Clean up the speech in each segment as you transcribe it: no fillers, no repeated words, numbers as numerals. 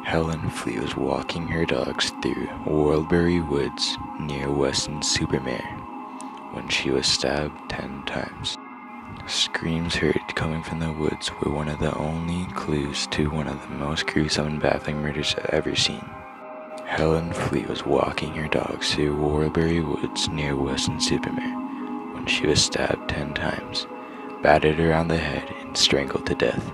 Helen Fleet was walking her dogs through Whorlbury Woods near Weston-super-Mare when she was stabbed 10 times. Screams heard coming from the woods were one of the only clues to one of the most gruesome and baffling murders I've ever seen. Helen Fleet was walking her dogs through Whorlbury Woods near Weston-super-Mare when she was stabbed 10 times, battered around the head, and strangled to death.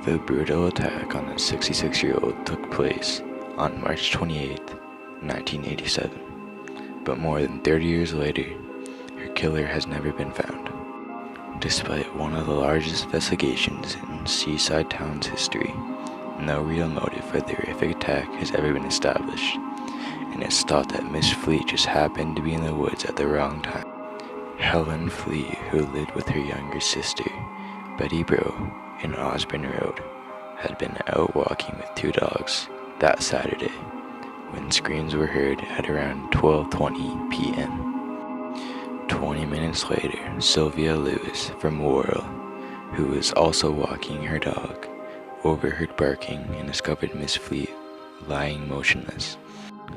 The brutal attack on the 66-year-old took place on March 28, 1987, but more than 30 years later, her killer has never been found. Despite one of the largest investigations in seaside town's history, no real motive for the horrific attack has ever been established, and it's thought that Miss Fleet just happened to be in the woods at the wrong time. Helen Fleet, who lived with her younger sister, Betty Brough, in Osborne Road, had been out walking with 2 dogs that Saturday when screams were heard at around 12:20 p.m. 20 minutes later, Sylvia Lewis from Worrell, who was also walking her dog, overheard barking and discovered Miss Fleet lying motionless.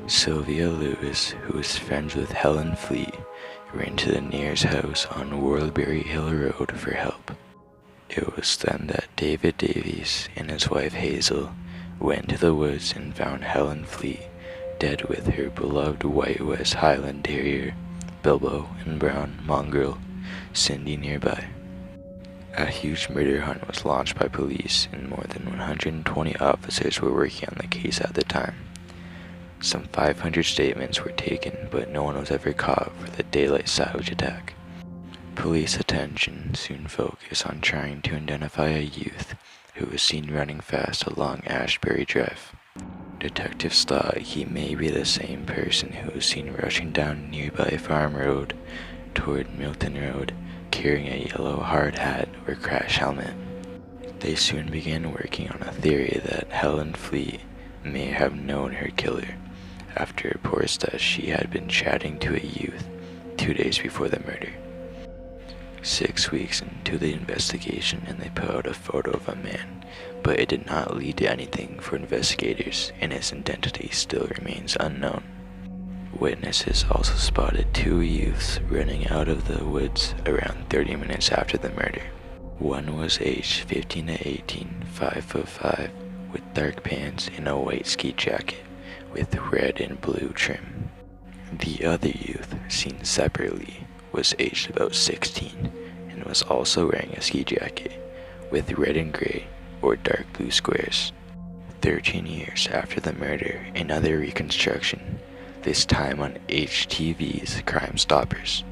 Sylvia Lewis, who was friends with Helen Fleet, ran to the nearest house on Whorlbury Hill Road for help. It was then that David Davies and his wife Hazel went to the woods and found Helen Fleet dead with her beloved white West Highland Terrier, Bilbo, and brown mongrel, Cindy, nearby. A huge murder hunt was launched by police, and more than 120 officers were working on the case at the time. Some 500 statements were taken, but no one was ever caught for the daylight savage attack. Police attention soon focused on trying to identify a youth who was seen running fast along Ashbury Drive. Detectives thought he may be the same person who was seen rushing down nearby Farm Road toward Milton Road, carrying a yellow hard hat or crash helmet. They soon began working on a theory that Helen Fleet may have known her killer, after reports that she had been chatting to a youth 2 days before the murder. 6 weeks into the investigation, and they put out a photo of a man, but it did not lead to anything for investigators, and his identity still remains unknown. Witnesses also spotted 2 youths running out of the woods around 30 minutes after the murder. One was aged 15 to 18, 5'5", with dark pants and a white ski jacket with red and blue trim. The other youth, seen separately, was aged about 16 and was also wearing a ski jacket with red and gray or dark blue squares. 13 years after the murder, another reconstruction, this time on HTV's Crime Stoppers,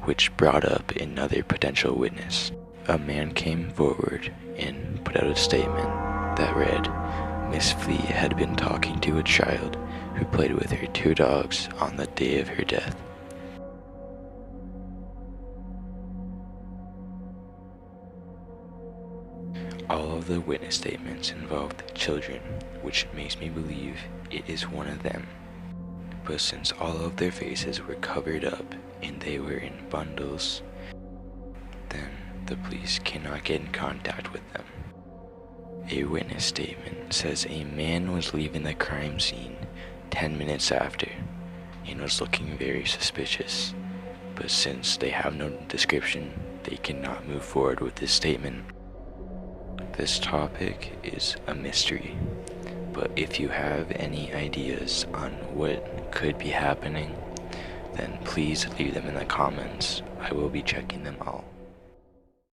which brought up another potential witness. A man came forward and put out a statement that read, Miss Fleet had been talking to a child who played with her 2 dogs on the day of her death. All of the witness statements involved children, which makes me believe it is one of them. But since all of their faces were covered up and they were in bundles, then the police cannot get in contact with them. A witness statement says a man was leaving the crime scene 10 minutes after and was looking very suspicious, but since they have no description, they cannot move forward with this statement. This topic is a mystery, but if you have any ideas on what could be happening, then please leave them in the comments. I will be checking them all.